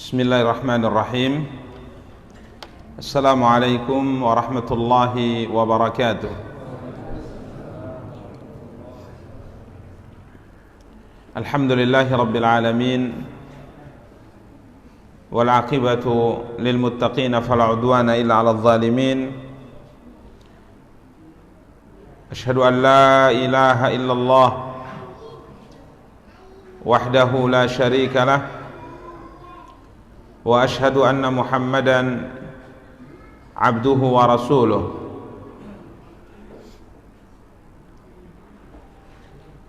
Bismillahirrahmanirrahim. Assalamualaikum warahmatullahi wabarakatuh. Alhamdulillahi rabbil alamin. Wal aqibatu lil muttaqin fala udwana illa 'alal zalimin. Asyhadu an la ilaha illallah wahdahu la syarika lah. Wa ashhadu anna Muhammadan abduhu wa rasuluh.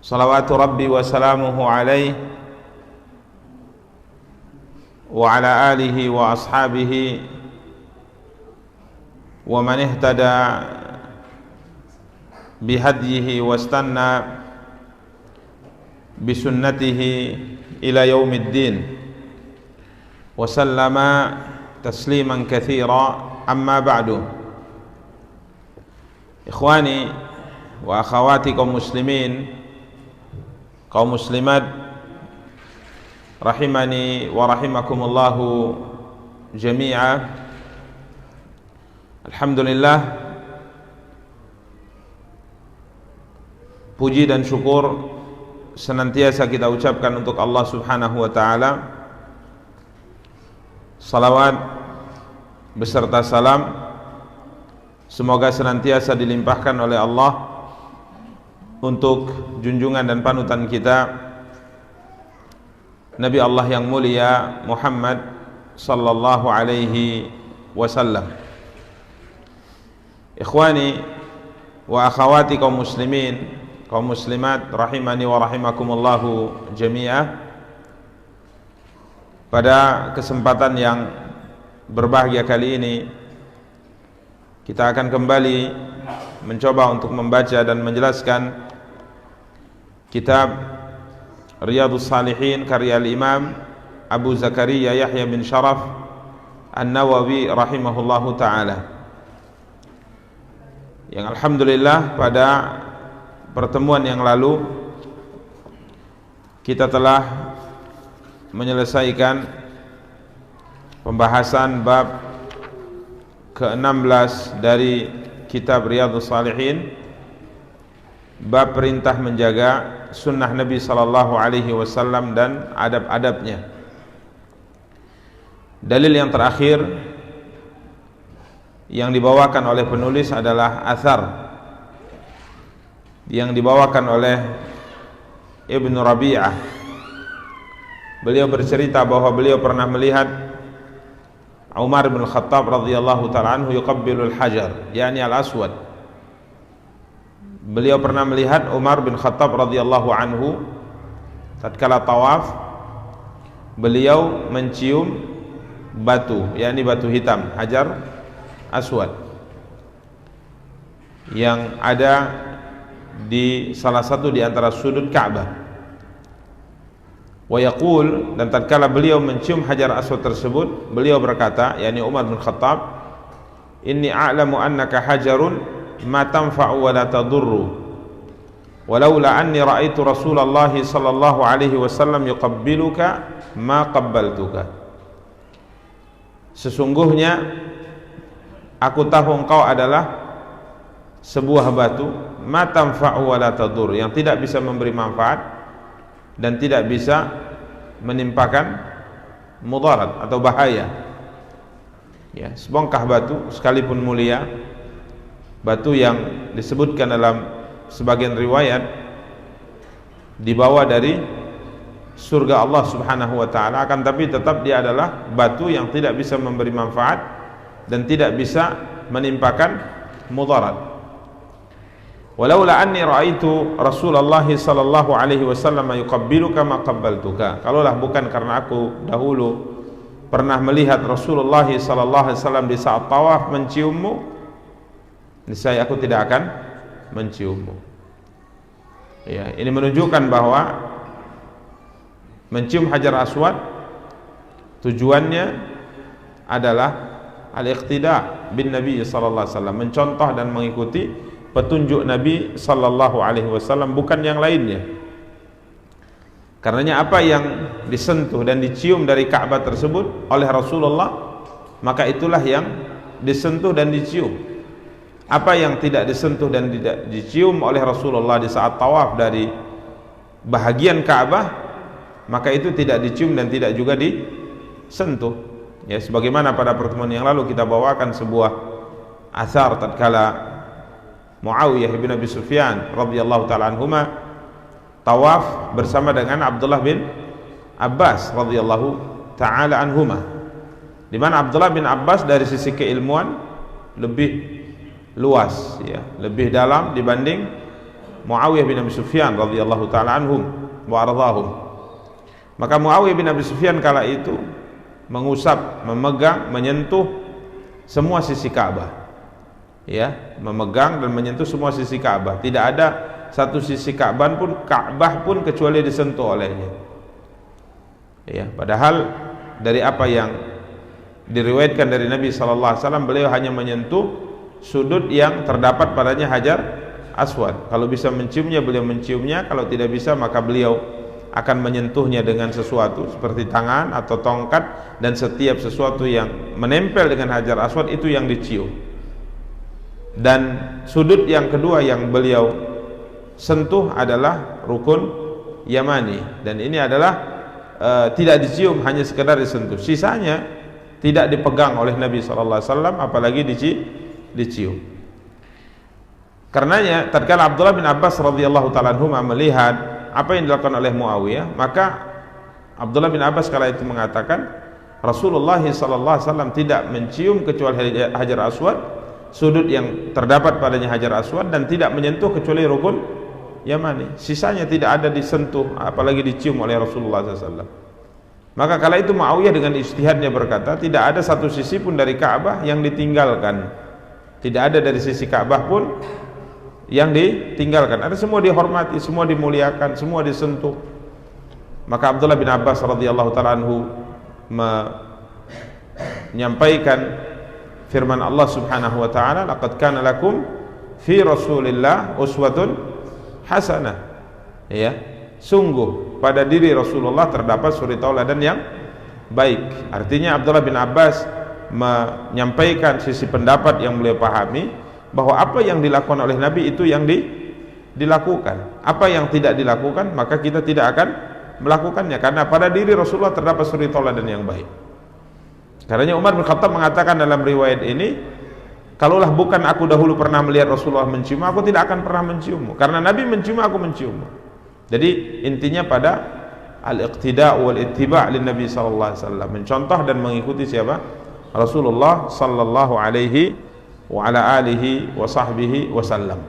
Salawatu rabbi wa salamuhu alaihi wa ala alihi wa ashabihi wa man ihtada bihadyihi wa istanna bisunnatihi ila yaumiddin. وسلم تسليما كثيرا أما بعد. إخواني وأخواتي kaum muslimin, kaum muslimat rahimani wa rahimakumullahu jami'a. Alhamdulillah, puji dan syukur senantiasa kita ucapkan untuk Allah Subhanahu wa ta'ala. Salawat beserta salam semoga senantiasa dilimpahkan oleh Allah untuk junjungan dan panutan kita Nabi Allah yang mulia Muhammad sallallahu alaihi wasallam. Ikhwani wa akhawati kaum muslimin, kaum muslimat rahimani wa rahimakumullahu jami'ah. Pada kesempatan yang berbahagia kali ini kita akan kembali mencoba untuk membaca dan menjelaskan kitab Riyadhus Shalihin karya Imam Abu Zakaria Yahya bin Sharaf An-Nawawi rahimahullahu ta'ala, yang alhamdulillah pada pertemuan yang lalu kita telah menyelesaikan pembahasan bab ke-16 dari kitab Riyadhus Shalihin, bab perintah menjaga sunnah Nabi sallallahu alaihi wasallam dan adab-adabnya. Dalil yang terakhir yang dibawakan oleh penulis adalah athar yang dibawakan oleh Ibnu Rabi'ah. Beliau bercerita bahwa beliau pernah melihat Umar bin Khattab radhiyallahu ta'ala anhu yuqabbilul hajar, yakni al-aswad. Beliau pernah melihat Umar bin Khattab radhiyallahu anhu tatkala tawaf, beliau mencium batu, yakni batu hitam, hajar aswad, yang ada di salah satu di antara sudut Ka'bah. Wa yaqul, dan tatkala beliau mencium hajar aswad tersebut, beliau berkata, yakni Umar bin Khattab, inni a'lamu annaka hajarun ma tanfa'u wa la tadurru walaula anni ra'aitu Rasulullah sallallahu alaihi wasallam yuqabbiluka ma qabbaltuka. Sesungguhnya aku tahu engkau adalah sebuah batu, ma tanfa'u wa la tadur, yang tidak bisa memberi manfaat dan tidak bisa menimpakan mudarat atau bahaya. Ya, sebongkah batu sekalipun mulia, batu yang disebutkan dalam sebagian riwayat dibawa dari surga Allah Subhanahu wa ta'ala, akan tapi tetap dia adalah batu yang tidak bisa memberi manfaat dan tidak bisa menimpakan mudarat. Walaula anni ra'aitu Rasulullah sallallahu alaihi wasallam yuqabbiluka ma qabbaltuka. Kalaulah bukan karena aku dahulu pernah melihat Rasulullah sallallahu alaihi wasallam di saat tawaf menciummu, niscaya aku tidak akan menciummu. Ya, ini menunjukkan bahwa mencium hajar aswad tujuannya adalah al-iqtida bin Nabi sallallahu alaihi wasallam, mencontoh dan mengikuti petunjuk Nabi sallallahu alaihi wasallam, bukan yang lainnya. Karenanya apa yang disentuh dan dicium dari Ka'bah tersebut oleh Rasulullah, maka itulah yang disentuh dan dicium. Apa yang tidak disentuh dan tidak dicium oleh Rasulullah di saat tawaf dari bahagian Ka'bah, maka itu tidak dicium dan tidak juga disentuh. Ya, sebagaimana pada pertemuan yang lalu kita bawakan sebuah athar tatkala Muawiyah bin Abi Sufyan radhiyallahu taala anhuma tawaf bersama dengan Abdullah bin Abbas radhiyallahu taala anhuma, di mana Abdullah bin Abbas dari sisi keilmuan lebih luas, ya, lebih dalam dibanding Muawiyah bin Abi Sufyan radhiyallahu taala anhum wa ardhahum. Maka Muawiyah bin Abi Sufyan kala itu mengusap, memegang, menyentuh semua sisi Ka'bah, ya, memegang dan menyentuh semua sisi Ka'bah. Tidak ada satu sisi Ka'bah pun kecuali disentuh olehnya. Ya, padahal dari apa yang diriwayatkan dari Nabi sallallahu alaihi wasallam, beliau hanya menyentuh sudut yang terdapat padanya Hajar Aswad. Kalau bisa menciumnya, beliau menciumnya. Kalau tidak bisa, maka beliau akan menyentuhnya dengan sesuatu seperti tangan atau tongkat, dan setiap sesuatu yang menempel dengan Hajar Aswad itu yang dicium. Dan sudut yang kedua yang beliau sentuh adalah rukun Yamani, dan ini adalah tidak dicium, hanya sekedar disentuh. Sisanya tidak dipegang oleh Nabi sallallahu alaihi wasallam, apalagi dicium. Karenanya tatkala Abdullah bin Abbas radhiyallahu taala anhuma melihat apa yang dilakukan oleh Muawiyah, maka Abdullah bin Abbas kala itu mengatakan Rasulullah sallallahu alaihi wasallam tidak mencium kecuali Hajar Aswad, sudut yang terdapat padanya Hajar Aswad, dan tidak menyentuh kecuali rukun Yamani. Sisanya tidak ada disentuh apalagi dicium oleh Rasulullah SAW. Maka kala itu Muawiyah dengan ijtihadnya berkata, tidak ada satu sisi pun dari Ka'bah yang ditinggalkan, tidak ada dari sisi Ka'bah pun yang ditinggalkan, ada semua dihormati, semua dimuliakan, semua disentuh. Maka Abdullah bin Abbas radhiyallahu taala anhu menyampaikan firman Allah Subhanahu wa taala, laqad kana lakum fi Rasulillah uswatun hasanah. Ya, sungguh pada diri Rasulullah terdapat suri tauladan yang baik. Artinya Abdullah bin Abbas menyampaikan sisi pendapat yang beliau pahami, bahwa apa yang dilakukan oleh Nabi itu yang dilakukan. Apa yang tidak dilakukan, maka kita tidak akan melakukannya, karena pada diri Rasulullah terdapat suri tauladan yang baik. Karenanya Umar bin Khattab mengatakan dalam riwayat ini, kalaulah bukan aku dahulu pernah melihat Rasulullah mencium, aku tidak akan pernah menciummu. Karena Nabi mencium, aku menciummu. Jadi intinya pada al-iqtida' wal ittiba' lin Nabi sallallahu alaihi wasallam, mencontoh dan mengikuti siapa? Rasulullah sallallahu alaihi wa ala alihi wa sahbihi wasallam.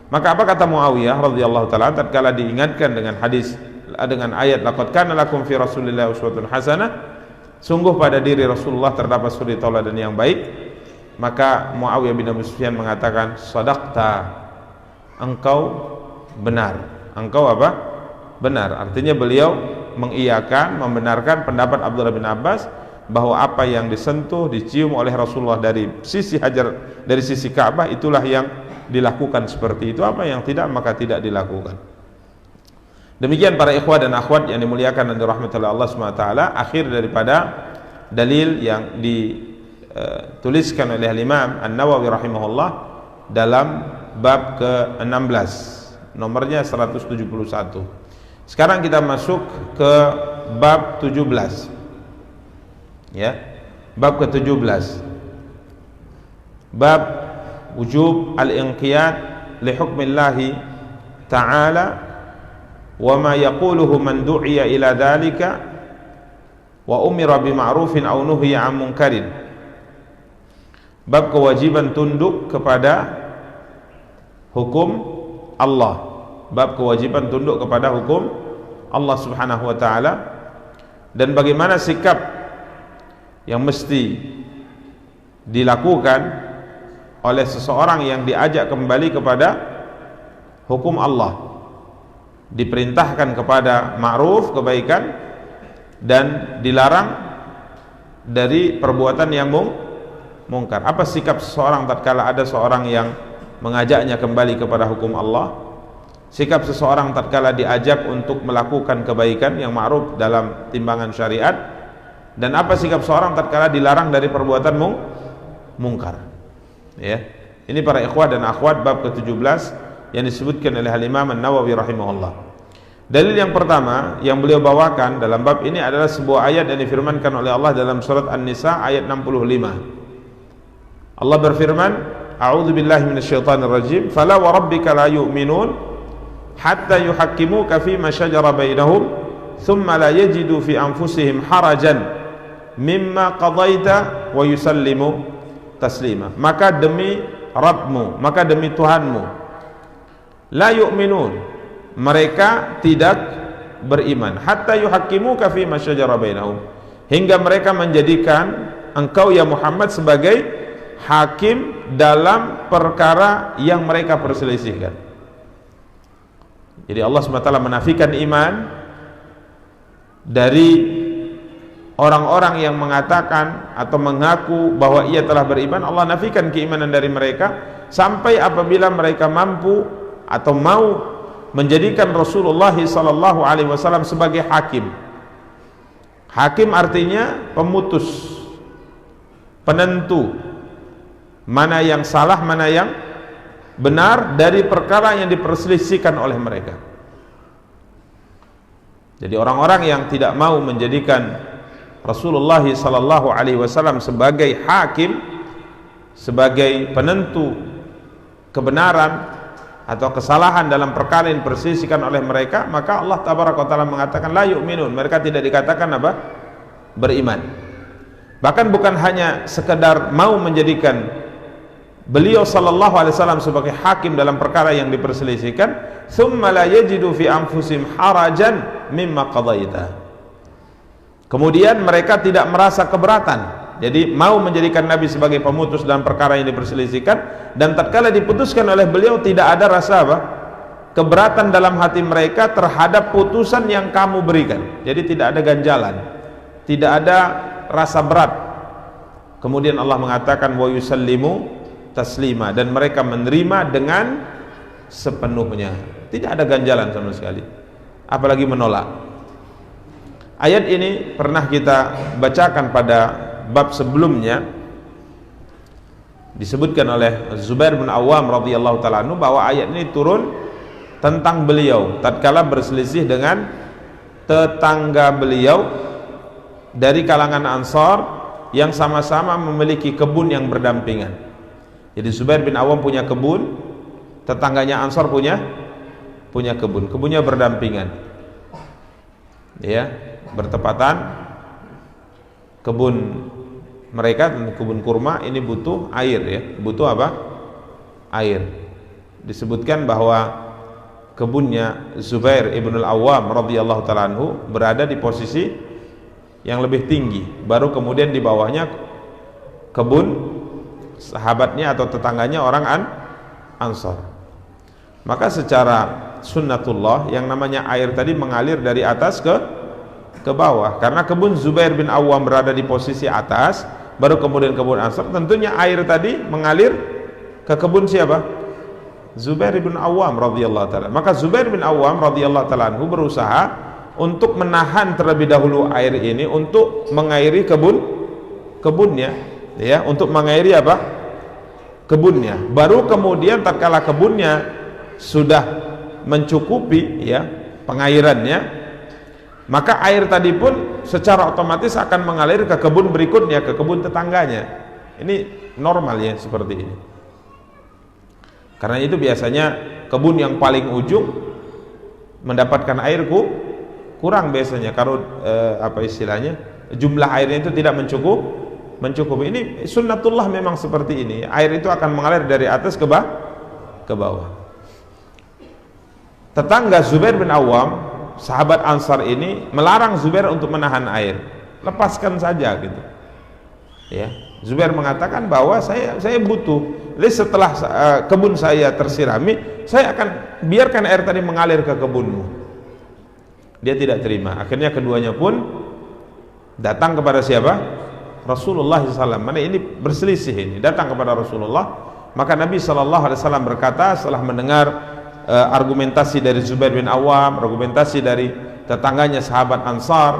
Maka apa kata Muawiyah radhiyallahu taala tatkala diingatkan dengan hadis, dengan ayat laqad kana lakum fi Rasulillah uswatun hasanah, sungguh pada diri Rasulullah terdapat suri tauladan yang baik, maka Muawiyah bin Abi Sufyan mengatakan, sadaqta, engkau benar. Engkau apa? Benar. Artinya beliau mengiyakan, membenarkan pendapat Abdullah bin Abbas bahwa apa yang disentuh, dicium oleh Rasulullah dari sisi Hajar, dari sisi Ka'bah, itulah yang dilakukan seperti itu. Apa yang tidak, maka tidak dilakukan. Demikian para ikhwah dan akhwat yang dimuliakan dan dirahmati oleh Allah SWT, akhir daripada dalil yang dituliskan oleh Imam An-Nawawi rahimahullah dalam bab ke-16, nomornya 171. Sekarang kita masuk ke bab 17. Ya, bab ke-17. Bab wujub al-inqiyad li hukmillahi ta'ala wa ma yaquluhu man du'iya ila dhalika wa umira bima'rufin aw nuhiya 'an munkarin. Bab kewajiban tunduk kepada hukum Allah. Bab kewajiban tunduk kepada hukum Allah Subhanahu wa taala, dan bagaimana sikap yang mesti dilakukan oleh seseorang yang diajak kembali kepada hukum Allah, diperintahkan kepada ma'ruf, kebaikan, dan dilarang dari perbuatan yang mungkar. Apa sikap seseorang tatkala ada seorang yang mengajaknya kembali kepada hukum Allah? sikap seseorang tatkala diajak untuk melakukan kebaikan yang ma'ruf dalam timbangan syariat, dan apa sikap seorang tatkala dilarang dari perbuatan mungkar. Ya, ini para ikhwah dan akhwat bab ke-17 yang disebutkan oleh Al-Imam An-Nawawi rahimahullah. Dalil yang pertama yang beliau bawakan dalam bab ini adalah sebuah ayat yang difirmankan oleh Allah dalam surat An-Nisa ayat 65. Allah berfirman, A'udzu billahi minasyaitonir rajim, "Fala wa rabbika la yu'minun hatta yuhakkimuka fima shajara bainahum, thumma la yajidu fi anfusihim harajan mimma qadaita wa yusallimu taslima." Maka demi Rabbmu, maka demi Tuhanmu, la yu'minun, mereka tidak beriman, hatta yuhakkimuka fima shajara bainahum, hingga mereka menjadikan engkau ya Muhammad sebagai hakim dalam perkara yang mereka perselisihkan. Jadi Allah SWT menafikan iman dari orang-orang yang mengatakan atau mengaku bahwa ia telah beriman. Allah nafikan keimanan dari mereka sampai apabila mereka mampu atau mau menjadikan Rasulullah SAW sebagai hakim. Hakim artinya pemutus, penentu mana yang salah, mana yang benar dari perkara yang diperselisihkan oleh mereka. Jadi orang-orang yang tidak mau menjadikan Rasulullah SAW sebagai hakim, sebagai penentu kebenaran atau kesalahan dalam perkara yang diperselisihkan oleh mereka, maka Allah tabaraka wa taala mengatakan la yu'minun, mereka tidak dikatakan apa? Beriman. Bahkan bukan hanya sekedar mau menjadikan beliau sallallahu alaihi wasallam sebagai hakim dalam perkara yang diperselisihkan, thumma la yajidu fi anfusihim harajan mimma qadaita, kemudian mereka tidak merasa keberatan. Jadi mau menjadikan Nabi sebagai pemutus dalam perkara yang diperselisihkan, dan tatkala diputuskan oleh beliau tidak ada rasa apa? Keberatan dalam hati mereka terhadap putusan yang kamu berikan. Jadi tidak ada ganjalan, tidak ada rasa berat. Kemudian Allah mengatakan wa yusallimu taslima, dan mereka menerima dengan sepenuhnya, tidak ada ganjalan sama sekali, apalagi menolak. Ayat ini pernah kita bacakan pada bab sebelumnya, disebutkan oleh Zubair bin Awam radhiyallahu ta'ala anhu bahwa ayat ini turun tentang beliau tatkala berselisih dengan tetangga beliau dari kalangan Ansar yang sama-sama memiliki kebun yang berdampingan. Jadi Zubair bin Awam punya kebun, tetangganya Ansar punya kebun, kebunnya berdampingan, ya, bertepatan. Kebun mereka, kebun kurma ini butuh air, ya, butuh apa? Air. Disebutkan bahwa kebunnya Zubair ibn al-Awwam radhiyallahu ta'ala anhu berada di posisi yang lebih tinggi, baru kemudian di bawahnya kebun sahabatnya atau tetangganya orang Ansar. Maka secara sunnatullah yang namanya air tadi mengalir dari atas ke bawah, karena kebun Zubair bin Awwam berada di posisi atas, baru kemudian kebun Ansar, tentunya air tadi mengalir ke kebun siapa? Zubair bin Awwam radhiyallahu ta'ala. Maka Zubair bin Awwam radhiyallahu ta'ala anhu berusaha untuk menahan terlebih dahulu air ini untuk mengairi kebunnya, ya, untuk mengairi apa? Kebunnya. Baru kemudian tatkala kebunnya sudah mencukupi, ya, pengairannya, maka air tadi pun secara otomatis akan mengalir ke kebun berikutnya, ke kebun tetangganya. Ini normal, ya, seperti ini. Karena itu biasanya kebun yang paling ujung mendapatkan air kurang biasanya, kalau apa istilahnya, jumlah airnya itu tidak mencukupi. Ini sunnatullah memang seperti ini. Air itu akan mengalir dari atas ke bawah. Tetangga Zubair bin Awwam, sahabat Ansar ini melarang Zubair untuk menahan air, lepaskan saja gitu, ya. Zubair mengatakan bahwa saya butuh, setelah kebun saya tersirami, saya akan biarkan air tadi mengalir ke kebunmu. Dia tidak terima. Akhirnya keduanya pun datang kepada siapa? Rasulullah SAW. Mana ini berselisih, ini datang kepada Rasulullah. Maka Nabi SAW berkata setelah mendengar argumentasi dari Zubair bin Awam, argumentasi dari tetangganya sahabat Ansar,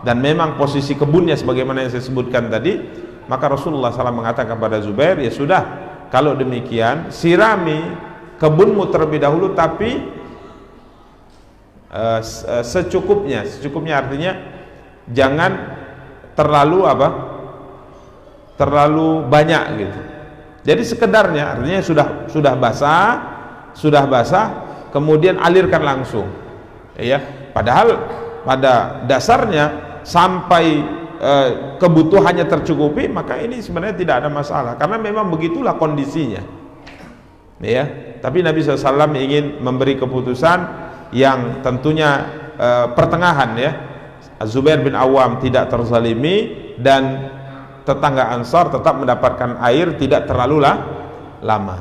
dan memang posisi kebunnya sebagaimana yang saya sebutkan tadi, maka Rasulullah SAW mengatakan kepada Zubair, ya sudah, kalau demikian sirami kebunmu terlebih dahulu, tapi secukupnya. Secukupnya artinya jangan terlalu terlalu banyak gitu. Jadi sekedarnya, artinya sudah basah, kemudian alirkan langsung. Ya, padahal pada dasarnya sampai kebutuhannya tercukupi, maka ini sebenarnya tidak ada masalah, karena memang begitulah kondisinya. Ya, tapi Nabi SAW ingin memberi keputusan yang tentunya pertengahan, ya. Zubair bin Awam tidak terzalimi dan tetangga Ansar tetap mendapatkan air tidak terlalu lama.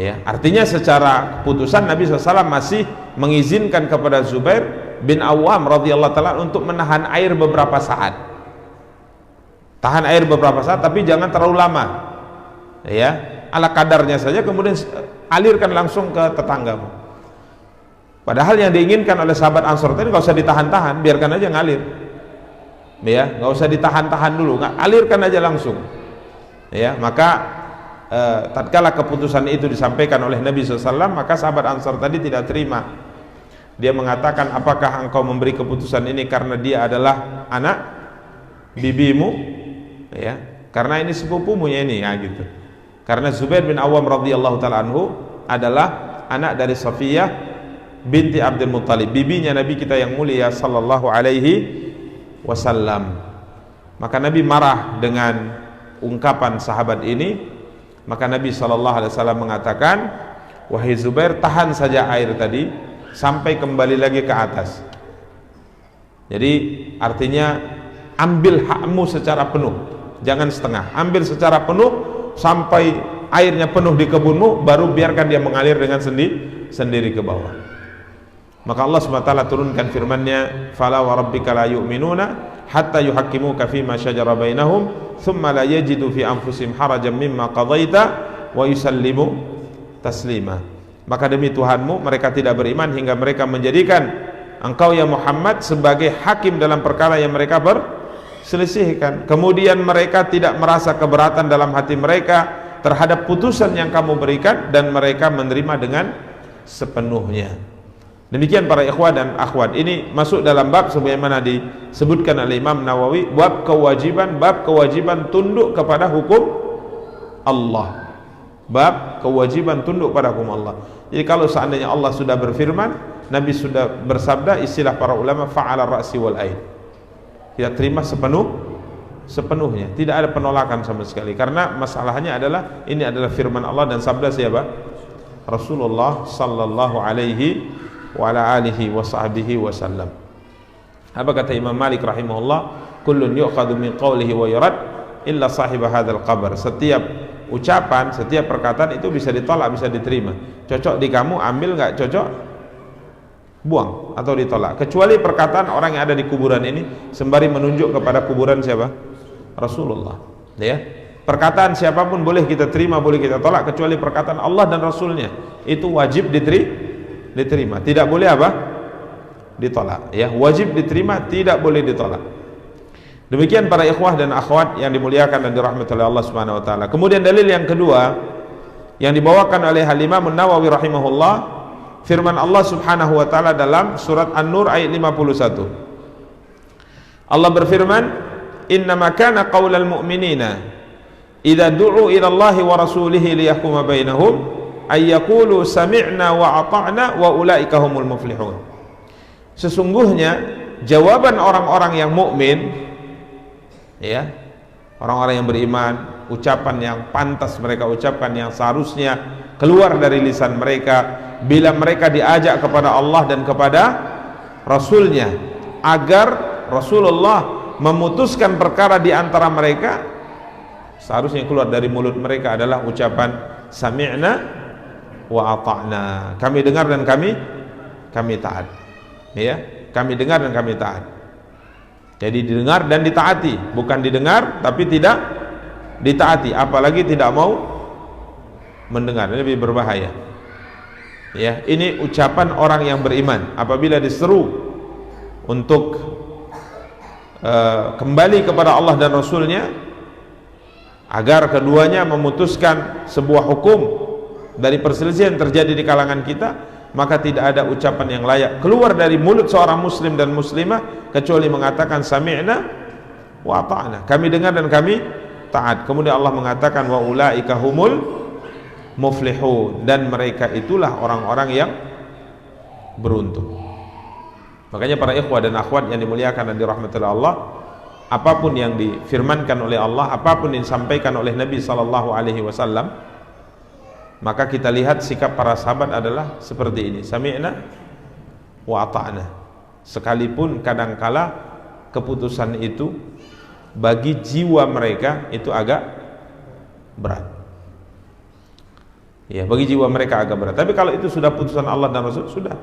Ya, artinya secara keputusan Nabi SAW masih mengizinkan kepada Zubair bin Awam radhiyallahu taala untuk menahan air beberapa saat. Tahan air beberapa saat, tapi jangan terlalu lama. Ya, ala kadarnya saja, kemudian alirkan langsung ke tetanggamu. Padahal yang diinginkan oleh sahabat Ansar tadi nggak usah ditahan-tahan, biarkan aja ngalir. Ya, nggak usah ditahan-tahan dulu, alirkan aja langsung. Ya, maka tatkala keputusan itu disampaikan oleh Nabi SAW, maka sahabat Ansar tadi tidak terima. Dia mengatakan, apakah engkau memberi keputusan ini karena dia adalah anak bibimu? Ya, karena ini sepupumu ya ini, ya gitu. Karena Zubair bin Awam radhiyallahu taala anhu adalah anak dari Safiyah binti Abdul Muttalib, bibinya Nabi kita yang mulia sallallahu alaihi wasallam. Maka Nabi marah dengan ungkapan sahabat ini. Maka Nabi sallallahu alaihi wasallam mengatakan, wahai Zubair, tahan saja air tadi sampai kembali lagi ke atas. Jadi artinya ambil hakmu secara penuh, jangan setengah. Ambil secara penuh sampai airnya penuh di kebunmu, baru biarkan dia mengalir dengan sendiri ke bawah. Maka Allah SWT turunkan firman-Nya, fala wa rabbika la yu'minuna hatta yuhakkimuka fima syajara bainahum thumma la yajidu fi anfusihim harajan mimma qadaita wa yusallimu taslima. Maka demi Tuhanmu, mereka tidak beriman hingga mereka menjadikan engkau ya Muhammad sebagai hakim dalam perkara yang mereka berselisihkan, kemudian mereka tidak merasa keberatan dalam hati mereka terhadap putusan yang kamu berikan, dan mereka menerima dengan sepenuhnya. Demikian para ikhwah dan akhwat, ini masuk dalam bab sebagaimana disebutkan oleh Imam Nawawi, bab kewajiban tunduk kepada hukum Allah. Bab kewajiban tunduk pada hukum Allah. Jadi kalau seandainya Allah sudah berfirman, Nabi sudah bersabda, istilah para ulama fa'ala ra'si wal ain, kita terima sepenuhnya, tidak ada penolakan sama sekali, karena masalahnya adalah ini adalah firman Allah dan sabda siapa? Rasulullah sallallahu alaihi wa ala alihi wa sahbihi wasallam. Apa kata Imam Malik rahimahullah? Kullun yu'khadhu min qawlihi wa yurad illa sahib hadzal qabr. Setiap ucapan, setiap perkataan itu bisa ditolak, bisa diterima. Cocok di kamu ambil, nggak cocok buang atau ditolak. Kecuali perkataan orang yang ada di kuburan ini sembari menunjuk kepada kuburan siapa? Rasulullah. Ya. Perkataan siapapun boleh kita terima, boleh kita tolak, kecuali perkataan Allah dan Rasulnya. Itu wajib diterima, tidak boleh apa? Ditolak. Ya, wajib diterima, tidak boleh ditolak. Demikian para ikhwah dan akhwat yang dimuliakan dan dirahmati oleh Allah Subhanahu wa taala. Kemudian dalil yang kedua yang dibawakan oleh Imam Nawawi rahimahullah, firman Allah Subhanahu wa taala dalam surat An-Nur ayat 51. Allah berfirman, "Innama kana qaulal mu'minina idza du'u ila Allahi wa rasulihi liyahkuma bainahum ay yaqulu sami'na wa ata'na wa ulaika humul muflihun." Sesungguhnya jawaban orang-orang yang mukmin, ya, orang-orang yang beriman, ucapan yang pantas mereka ucapkan, yang seharusnya keluar dari lisan mereka bila mereka diajak kepada Allah dan kepada Rasulnya, agar Rasulullah memutuskan perkara di antara mereka, seharusnya keluar dari mulut mereka adalah ucapan sami'na wa ata'na, kami dengar dan kami taat. Ya, kami dengar dan kami taat. Jadi didengar dan ditaati, bukan didengar tapi tidak ditaati, apalagi tidak mau mendengar, ini lebih berbahaya. Ya, ini ucapan orang yang beriman apabila diseru untuk kembali kepada Allah dan Rasulnya agar keduanya memutuskan sebuah hukum dari perselisihan yang terjadi di kalangan kita, maka tidak ada ucapan yang layak keluar dari mulut seorang muslim dan muslimah kecuali mengatakan sami'na wa ata'na, kami dengar dan kami taat. Kemudian Allah mengatakan wa ulaika humul muflihun, dan mereka itulah orang-orang yang beruntung. Makanya para ikhwah dan akhwat yang dimuliakan dan dirahmati Allah, apapun yang difirmankan oleh Allah, apapun yang disampaikan oleh Nabi SAW, maka kita lihat sikap para sahabat adalah seperti ini, sami'na wa ata'na. Sekalipun kadangkala keputusan itu bagi jiwa mereka itu agak berat, ya, bagi jiwa mereka agak berat. Tapi kalau itu sudah putusan Allah dan Rasul, sudah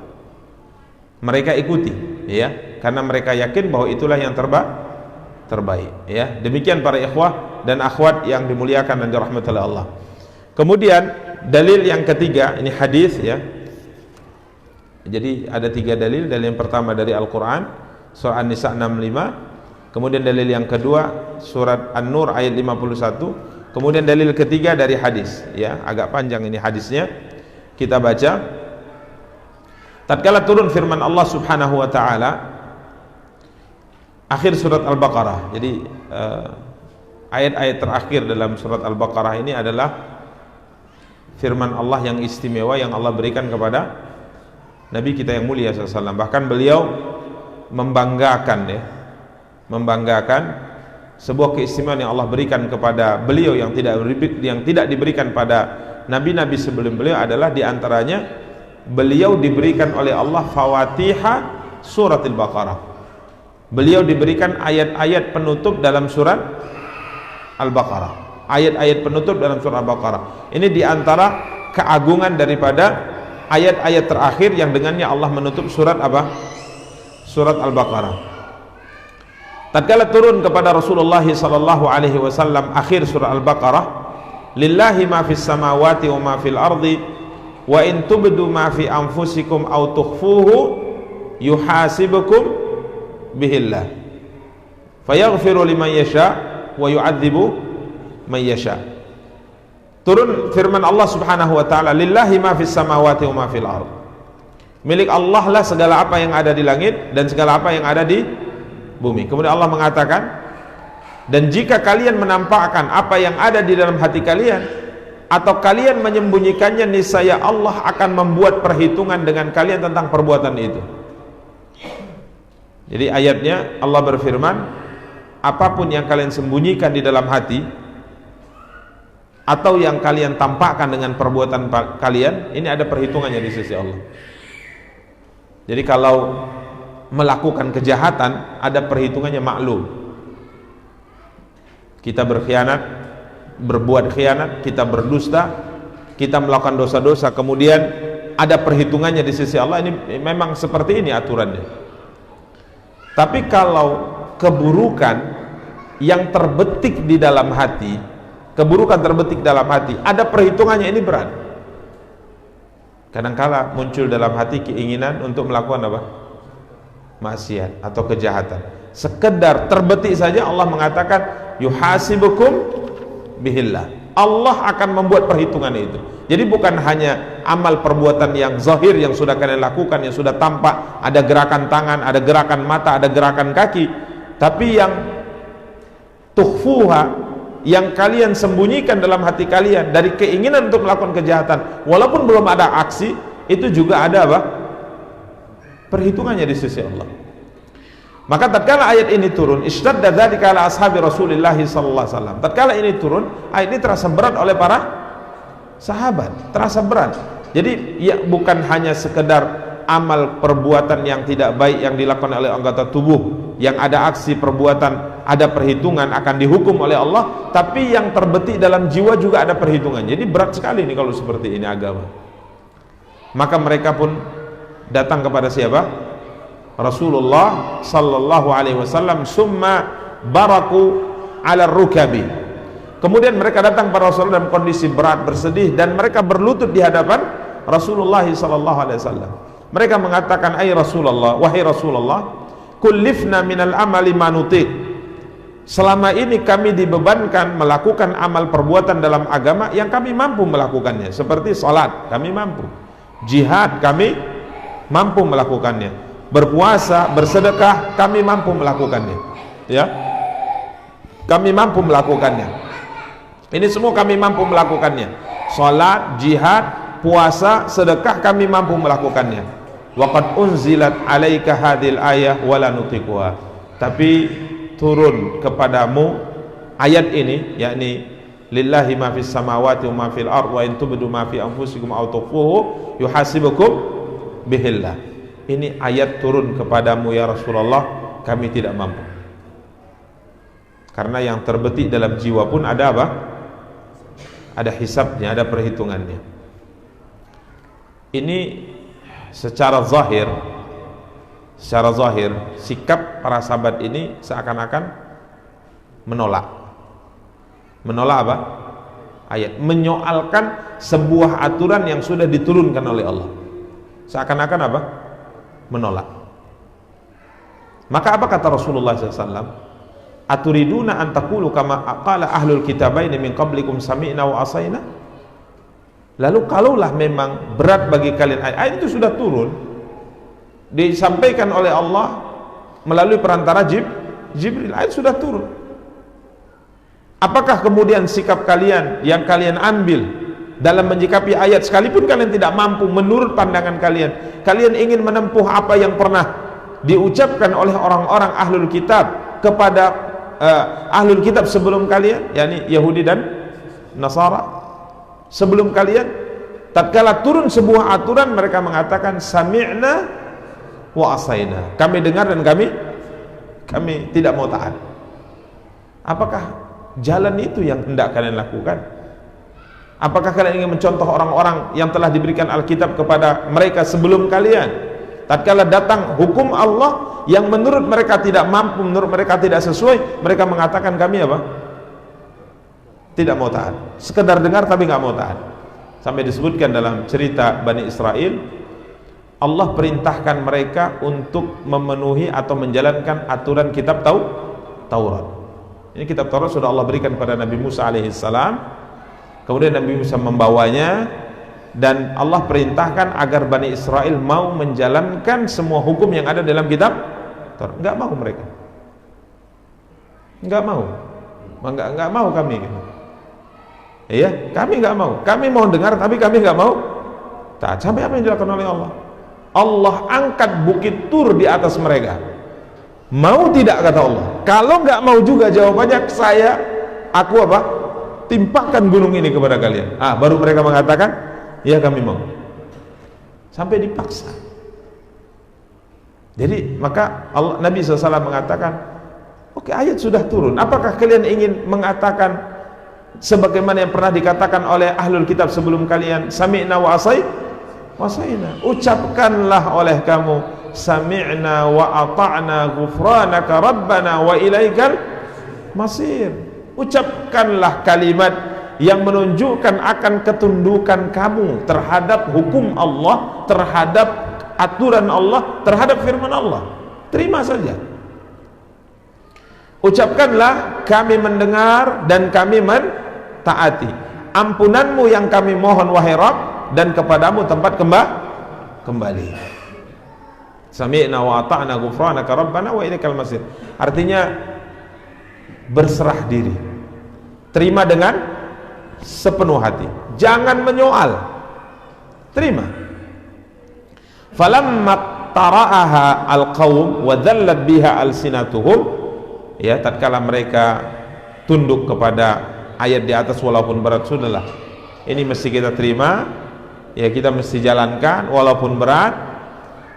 mereka ikuti, ya, karena mereka yakin bahwa itulah yang terbaik, ya. Demikian para ikhwah dan akhwat yang dimuliakan dan dirahmati oleh Allah. Kemudian dalil yang ketiga, ini hadis, ya. Jadi ada 3 dalil. Dalil yang pertama dari Al-Qur'an, surah An-Nisa 65. Kemudian dalil yang kedua surat An-Nur ayat 51. Kemudian dalil ketiga dari hadis, ya, agak panjang ini hadisnya. Kita baca. Tatkala turun firman Allah Subhanahu wa taala akhir surat Al-Baqarah. Jadi ayat-ayat terakhir dalam surat Al-Baqarah ini adalah firman Allah yang istimewa yang Allah berikan kepada Nabi kita yang mulia SAW. Bahkan beliau membanggakan, ya, membanggakan sebuah keistimewaan yang Allah berikan kepada beliau yang tidak diberikan pada nabi-nabi sebelum beliau adalah diantaranya beliau diberikan oleh Allah fawatiha surat Al-Baqarah. Beliau diberikan ayat-ayat penutup dalam surat Al-Baqarah, ayat-ayat penutup dalam surat Al-Baqarah. Ini diantara keagungan daripada ayat-ayat terakhir yang dengannya Allah menutup surat apa? Surat Al-Baqarah. Tatkala turun kepada Rasulullah SAW akhir surah Al-Baqarah, lillahi ma fis samawati wa ma fil ardi wa in tubdu ma fi anfusikum aw tukhfuhu yuhasibukum bihillah fayaghfiru liman yasha wa yu'adzibu man yasha. Turun firman Allah Subhanahu wa taala, lillahi ma fis samawati wa ma fil ard. Milik Allah lah segala apa yang ada di langit dan segala apa yang ada di bumi. Kemudian Allah mengatakan, dan jika kalian menampakkan apa yang ada di dalam hati kalian atau kalian menyembunyikannya, niscaya Allah akan membuat perhitungan dengan kalian tentang perbuatan itu. Jadi ayatnya Allah berfirman, apapun yang kalian sembunyikan di dalam hati atau yang kalian tampakkan dengan perbuatan kalian, ini ada perhitungannya di sisi Allah. Jadi kalau melakukan kejahatan ada perhitungannya maklum. Kita berkhianat, berbuat khianat, kita berdusta, kita melakukan dosa-dosa, kemudian ada perhitungannya di sisi Allah. Ini memang seperti ini aturannya. Tapi kalau keburukan yang terbetik di dalam hati, keburukan terbetik dalam hati, ada perhitungannya, ini berat. Kadangkala muncul dalam hati keinginan untuk melakukan apa? Maksiat atau kejahatan. Sekedar terbetik saja Allah mengatakan yuhasibukum bihillah. Allah akan membuat perhitungan itu. Jadi bukan hanya amal perbuatan yang zahir yang sudah kalian lakukan, yang sudah tampak, ada gerakan tangan, ada gerakan mata, ada gerakan kaki, tapi yang tukhfuha, yang kalian sembunyikan dalam hati kalian dari keinginan untuk melakukan kejahatan, walaupun belum ada aksi, itu juga ada apa? Perhitungannya di sisi Allah. Maka tatkala ayat ini turun, ishtadda dzalika ala ashabi Rasulillah sallallahu alaihi wasallam. Tatkala ini turun, ayat ini terasa berat oleh para sahabat, terasa berat. Jadi ya bukan hanya sekedar amal perbuatan yang tidak baik yang dilakukan oleh anggota tubuh, yang ada aksi perbuatan, ada perhitungan akan dihukum oleh Allah, tapi yang terbetik dalam jiwa juga ada perhitungan. Jadi berat sekali ini kalau seperti ini agama. Maka mereka pun datang kepada siapa? Rasulullah sallallahu alaihi wasallam, summa baraku ala rukabi. Kemudian mereka datang pada Rasulullah dalam kondisi berat, bersedih, dan mereka berlutut di hadapan Rasulullah sallallahu alaihi wasallam. Mereka mengatakan, "Ai Rasulullah, wahai Rasulullah, kullifna minal amali ma nutiq." Selama ini kami dibebankan melakukan amal perbuatan dalam agama yang kami mampu melakukannya, seperti salat kami mampu, jihad kami mampu melakukannya, berpuasa, bersedekah kami mampu melakukannya, ya, kami mampu melakukannya. Ini semua kami mampu melakukannya. Salat, jihad, puasa, sedekah kami mampu melakukannya. Wa qad unzilat 'alaika hadhil ayah wa la nutiquha. Tapi turun kepadamu ayat ini, yakni lillahi ma fis samawati wa ma fil ard wa in tubdu ma fi anfusikum aw tukhfuhu yuhasibukum bihillah. Ini ayat turun kepadamu ya Rasulullah, kami tidak mampu. Karena yang terbetik dalam jiwa pun ada apa? Ada hisabnya, ada perhitungannya. Ini secara zahir sikap para sahabat ini seakan-akan menolak apa? Ayat, menyoalkan sebuah aturan yang sudah diturunkan oleh Allah. Seakan-akan apa? Menolak. Maka apa kata Rasulullah SAW? Aturiduna an taqulu kama qala ahlul kitabaini min qablikum sami'na wa asaina. Lalu kalaulah memang berat bagi kalian, ayat itu sudah turun, disampaikan oleh Allah melalui perantara Jibril, ayat sudah turun. Apakah kemudian sikap kalian yang kalian ambil dalam menyikapi ayat, sekalipun kalian tidak mampu menurut pandangan kalian ingin menempuh apa yang pernah diucapkan oleh orang-orang ahlul kitab kepada ahlul kitab sebelum kalian, yakni Yahudi dan Nasara sebelum kalian? Tatkala turun sebuah aturan, mereka mengatakan sami'na wa asaina, kami dengar dan kami tidak mau taat. Apakah jalan itu yang hendak kalian lakukan? Apakah kalian ingin mencontoh orang-orang yang telah diberikan Alkitab kepada mereka sebelum kalian? Tatkala datang hukum Allah yang menurut mereka tidak mampu, menurut mereka tidak sesuai, mereka mengatakan kami apa? Tidak mau taat, sekedar dengar tapi nggak mau taat. Sampai disebutkan dalam cerita Bani Israel, Allah perintahkan mereka untuk memenuhi atau menjalankan aturan kitab Taurat. Ini kitab Taurat sudah Allah berikan kepada Nabi Musa alaihissalam. Kemudian Nabi Musa membawanya, dan Allah perintahkan agar Bani Israel mau menjalankan semua hukum yang ada dalam kitab Taurat. Nggak mau mereka, nggak mau kami gitu. Iya, kami nggak mau. Kami mau dengar, tapi kami nggak mau taat. Sampai apa yang dilakukan oleh Allah? Allah angkat bukit Tur di atas mereka. Mau tidak, kata Allah? Kalau nggak mau juga, jawabannya aku apa? Timpakan gunung ini kepada kalian. Baru mereka mengatakan, ya kami mau. Sampai dipaksa. Jadi maka Nabi SAW mengatakan, oke, ayat sudah turun. Apakah kalian ingin mengatakan sebagaimana yang pernah dikatakan oleh ahlul kitab sebelum kalian, sami'na wa asaina? Ucapkanlah oleh kamu, sami'na wa ata'na ghufranaka rabbana wa ilaikal masir. Ucapkanlah kalimat yang menunjukkan akan ketundukan kamu terhadap hukum Allah, terhadap aturan Allah, terhadap firman Allah. Terima saja. Ucapkanlah, kami mendengar dan kami taati. Ampunanmu yang kami mohon wahai Rabb, dan kepadamu tempat kembali. Sami'na wa ata'na ghufranaka rabbana wa ilaikal masir. Artinya berserah diri, terima dengan sepenuh hati, jangan menyoal, terima. Falamma tara'aha alqaum wa dhallat biha alsinatuhum, ya, tatkala mereka tunduk kepada ayat di atas walaupun berat, sudahlah, ini mesti kita terima, ya, kita mesti jalankan walaupun berat.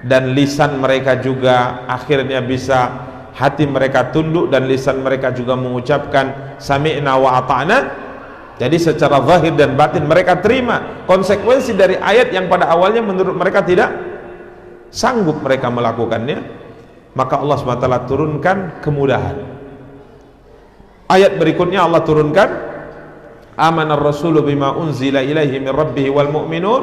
Dan lisan mereka juga akhirnya bisa, hati mereka tunduk dan lisan mereka juga mengucapkan sami'na wa ata'na. Jadi secara zahir dan batin mereka terima konsekuensi dari ayat yang pada awalnya menurut mereka tidak sanggup mereka melakukannya. Maka Allah SWT turunkan kemudahan. Ayat berikutnya Allah turunkan, amanar rasulu bima unzila ilaihi min rabbihi wal mu'minun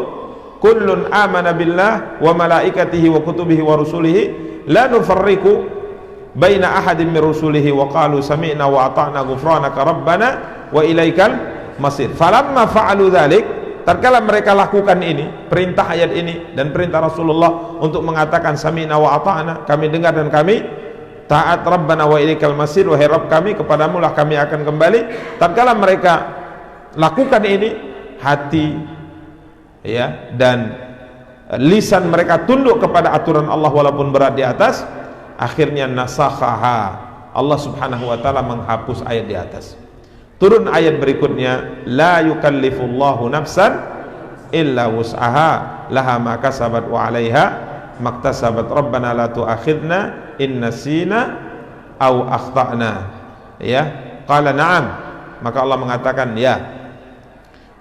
kullun amana billah wa malaikatihi wa kutubihi wa rusulihi la nufarriqu baina ahadin min rusulihi wa qalu sami'na wa ata'na ghufranaka rabbana wa ilaikal masir. Falamma fa'alu dzalik, tatkala mereka lakukan ini, perintah ayat ini dan perintah Rasulullah untuk mengatakan sami'na wa ata'na, kami dengar dan kami taat, rabbana wa ilaikal masir, wahai Rabb kami, kepadamu lah kami akan kembali. Tatkala mereka lakukan ini, hati ya dan lisan mereka tunduk kepada aturan Allah walaupun berat di atas, akhirnya nasakhaha, Allah subhanahu wa ta'ala menghapus ayat di atas. Turun ayat berikutnya, la yukallifullahu nafsan illa wus'aha laha ma kasabat wa 'alaiha maktasabat rabbana la tu'akhidna in nasina aw akhtana. Ya, qala na'am, maka Allah mengatakan ya,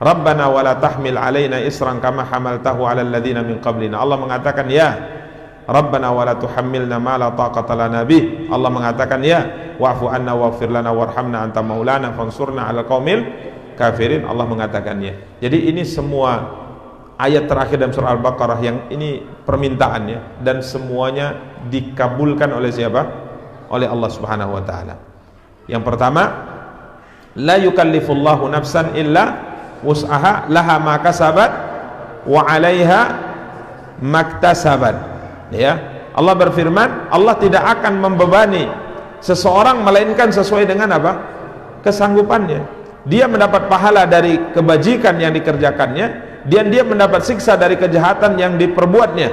Rabbana wa la tahmil alaina isran kama hamaltahu 'alal ladzina min qablina. Allah mengatakan ya, Rabbana wa la tuhammilna ma la taqata lana bih. Allah mengatakan ya, wa'fu anna waghfir lana warhamna anta maulana fansurna 'alal qaumil kafirin. Allah mengatakan ya. Jadi ini semua ayat terakhir dalam surah Al-Baqarah yang ini permintaannya, dan semuanya dikabulkan oleh siapa? Oleh Allah Subhanahu wa taala. Yang pertama, la yukallifullahu nafsan illa wus'aha laha ma kasabat wa 'alaiha maktasabat. Ya, Allah berfirman, Allah tidak akan membebani seseorang melainkan sesuai dengan apa? Kesanggupannya. Dia mendapat pahala dari kebajikan yang dikerjakannya, dan dia mendapat siksa dari kejahatan yang diperbuatnya.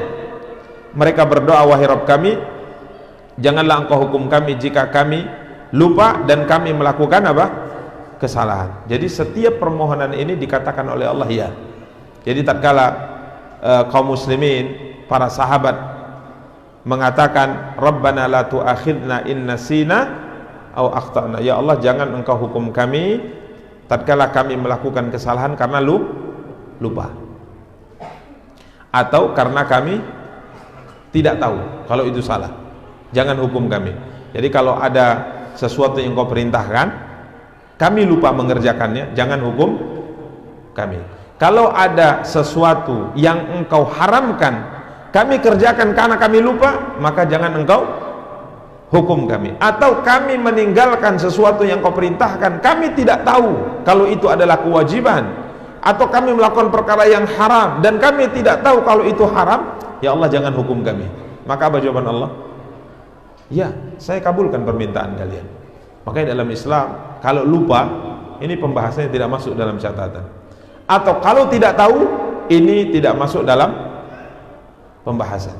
Mereka berdoa, wahai Rabb kami, janganlah engkau hukum kami jika kami lupa dan kami melakukan apa? Kesalahan. Jadi setiap permohonan ini dikatakan oleh Allah ya. Jadi tatkala kaum muslimin, para sahabat mengatakan Rabbana la tu'akhidna in nasina aw akhtana, ya Allah jangan engkau hukum kami tatkala kami melakukan kesalahan karena lupa atau karena kami tidak tahu kalau itu salah, jangan hukum kami. Jadi kalau ada sesuatu yang kau perintahkan kami lupa mengerjakannya, jangan hukum kami. Kalau ada sesuatu yang engkau haramkan kami kerjakan karena kami lupa, maka jangan engkau hukum kami. Atau kami meninggalkan sesuatu yang kau perintahkan, kami tidak tahu kalau itu adalah kewajiban, atau kami melakukan perkara yang haram dan kami tidak tahu kalau itu haram, ya Allah jangan hukum kami. Maka apa jawaban Allah? Ya, saya kabulkan permintaan kalian. Makanya dalam Islam kalau lupa, ini pembahasannya tidak masuk dalam catatan. Atau kalau tidak tahu, ini tidak masuk dalam pembahasan.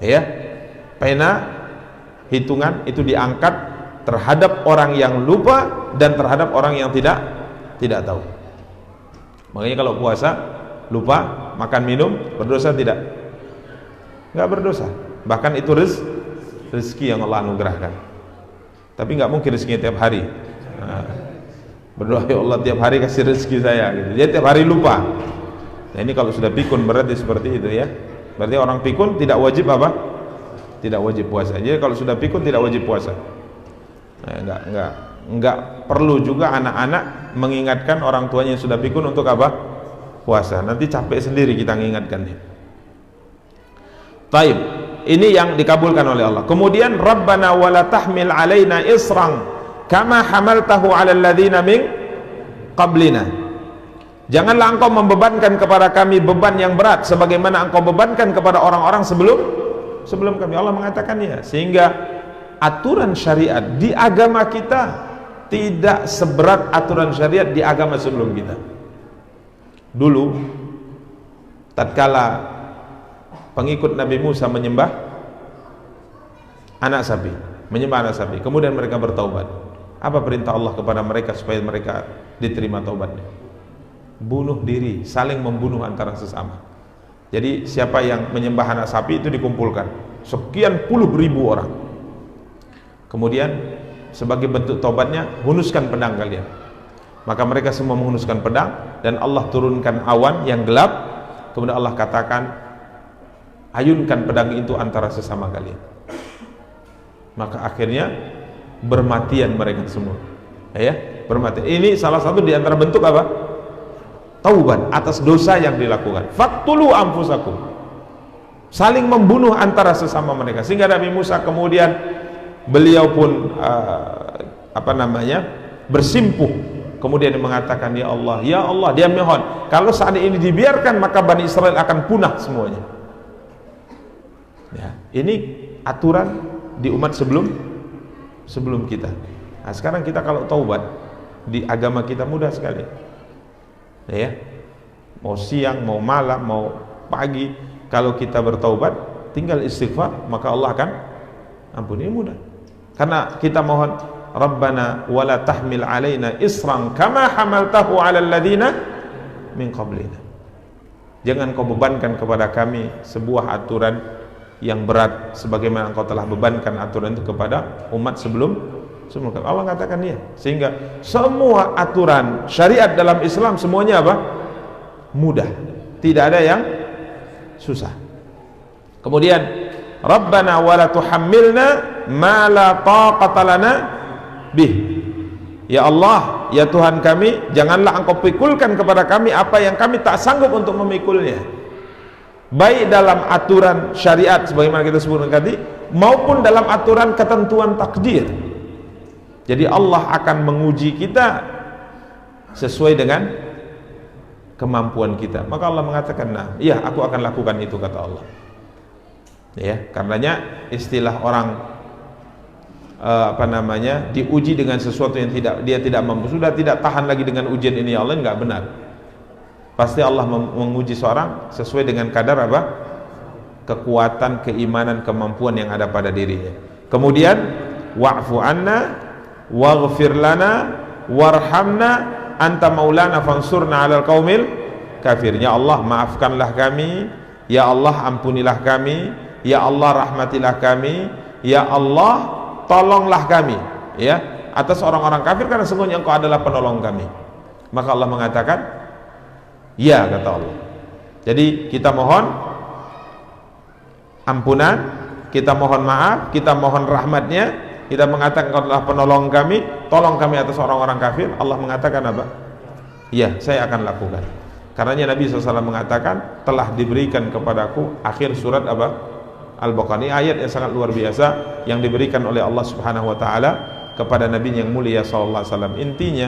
Ya, pena hitungan itu diangkat terhadap orang yang lupa dan terhadap orang yang tidak tahu. Makanya kalau puasa lupa makan minum berdosa tidak? Enggak berdosa. Bahkan itu rezeki yang Allah anugerahkan. Tapi nggak mungkin rezekinya tiap hari. Nah, berdoa ya Allah tiap hari kasih rezeki saya gitu. Dia tiap hari lupa. Nah ini kalau sudah pikun berarti seperti itu ya. Berarti orang pikun tidak wajib apa? Tidak wajib puasa. Jadi kalau sudah pikun tidak wajib puasa. Nah, enggak perlu juga anak-anak mengingatkan orang tuanya yang sudah pikun untuk apa? Puasa. Nanti capek sendiri kita mengingatkannya. Taib. Ini yang dikabulkan oleh Allah. Kemudian Rabbana wala tahmil alaina isran kama hamaltahu 'alal ladzina min qablina. Janganlah engkau membebankan kepada kami beban yang berat sebagaimana engkau bebankan kepada orang-orang sebelum kami. Allah mengatakan ya, sehingga aturan syariat di agama kita tidak seberat aturan syariat di agama sebelum kita. Dulu tatkala pengikut Nabi Musa menyembah anak sapi, kemudian mereka bertaubat. Apa perintah Allah kepada mereka supaya mereka diterima taubatnya? Bunuh diri, saling membunuh antara sesama. Jadi siapa yang menyembah anak sapi itu dikumpulkan sekian puluh ribu orang. Kemudian sebagai bentuk taubatnya, hunuskan pedang kalian. Maka mereka semua menghunuskan pedang dan Allah turunkan awan yang gelap. Kemudian Allah katakan, ayunkan pedang itu antara sesama kalian. Maka akhirnya bermatian mereka semua. Ya, bermati. Ini salah satu di antara bentuk apa? taubat atas dosa yang dilakukan. Faqtulu anfusakum, saling membunuh antara sesama mereka. Sehingga Nabi Musa kemudian beliau pun bersimpuh, kemudian dia mengatakan, ya Allah, dia mohon kalau saat ini dibiarkan maka Bani Israel akan punah semuanya. Ya, ini aturan di umat sebelum kita. Nah, sekarang kita kalau taubat di agama kita mudah sekali. Ya, mau siang, mau malam, mau pagi, kalau kita bertaubat, tinggal istighfar, maka Allah akan ampuni. Ini mudah. Karena kita mohon, Rabbana wala tahmil alaina isran kama hamaltahu ala alladhina min qablina. Jangan kau bebankan kepada kami sebuah aturan yang berat sebagaimana engkau telah bebankan aturan itu kepada umat sebelum kami. Allah katakan ya. Sehingga semua aturan syariat dalam Islam semuanya apa? Mudah. Tidak ada yang susah. Kemudian Rabbana wala tuhammilna ma la taqata lana bih. Ya Allah, ya Tuhan kami, janganlah engkau pikulkan kepada kami apa yang kami tak sanggup untuk memikulnya, baik dalam aturan syariat sebagaimana kita sebutkan tadi, maupun dalam aturan ketentuan takdir. Jadi Allah akan menguji kita sesuai dengan kemampuan kita. Maka Allah mengatakan, nah, iya aku akan lakukan itu, kata Allah. Ya, karenanya istilah orang diuji dengan sesuatu yang dia tidak mampu, sudah tidak tahan lagi dengan ujian ini, ya Allah, enggak benar. Pasti Allah menguji seorang sesuai dengan kadar apa? Kekuatan, keimanan, kemampuan yang ada pada dirinya. Kemudian wa'fu anna waghfir lana warhamna anta maulana fansurna 'alal qaumil kafir. Ya Allah, maafkanlah kami, ya Allah ampunilah kami, ya Allah rahmatilah kami, ya Allah tolonglah kami ya atas orang-orang kafir, karena sesungguhnya engkau adalah penolong kami. Maka Allah mengatakan ya, kata Allah. Jadi kita mohon ampunan, kita mohon maaf, kita mohon rahmatnya, kita mengatakan engkau adalah penolong kami, tolong kami atas orang-orang kafir. Allah mengatakan apa? Ya, saya akan lakukan. Karenanya Nabi SAW mengatakan telah diberikan kepadaku, akhir surat apa? Al-Baqarah. Ini ayat yang sangat luar biasa yang diberikan oleh Allah Subhanahu wa taala kepada Nabi yang mulia sallallahu alaihi wasallam. Intinya,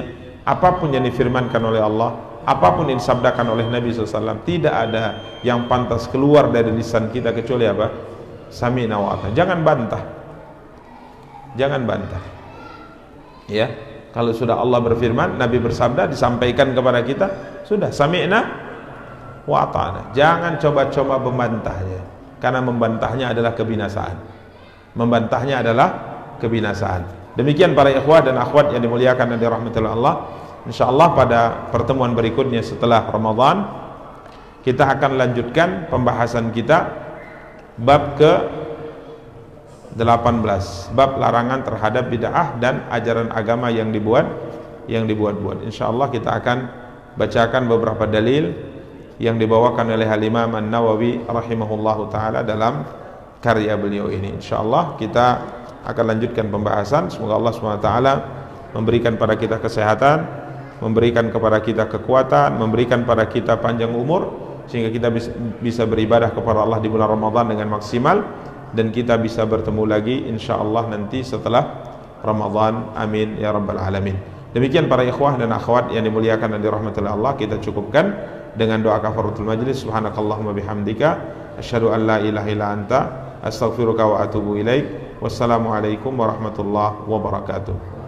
apapun yang difirmankan oleh Allah, apapun yang disabdakan oleh Nabi SAW, tidak ada yang pantas keluar dari lisan kita kecuali apa? Sami'na wa ata'na. Jangan bantah. Jangan bantah. Ya, kalau sudah Allah berfirman, Nabi bersabda, disampaikan kepada kita, sudah sami'na wa ata'na. Jangan coba-coba membantahnya. Karena membantahnya adalah kebinasaan. Membantahnya adalah kebinasaan. Demikian para ikhwah dan akhwat yang dimuliakan dan dirahmati Allah. InsyaAllah pada pertemuan berikutnya setelah Ramadan, kita akan lanjutkan pembahasan kita bab ke 18, bab larangan terhadap bid'ah dan ajaran agama yang dibuat-buat. InsyaAllah kita akan bacakan beberapa dalil yang dibawakan oleh Al-Imam An-Nawawi rahimahullahu ta'ala dalam karya beliau ini. InsyaAllah kita akan lanjutkan pembahasan. Semoga Allah SWT memberikan pada kita kesehatan, memberikan kepada kita kekuatan, memberikan pada kita panjang umur, sehingga kita bisa beribadah kepada Allah di bulan Ramadan dengan maksimal, dan kita bisa bertemu lagi insyaallah nanti setelah Ramadan. Amin ya rabbal alamin. Demikian para ikhwah dan akhwat yang dimuliakan dan dirahmati Allah, kita cukupkan dengan doa kafaratul majlis. Subhanakallahumma bihamdika asyhadu an la ilaha illa anta astaghfiruka wa atubu ilaik. Wassalamualaikum warahmatullahi wabarakatuh.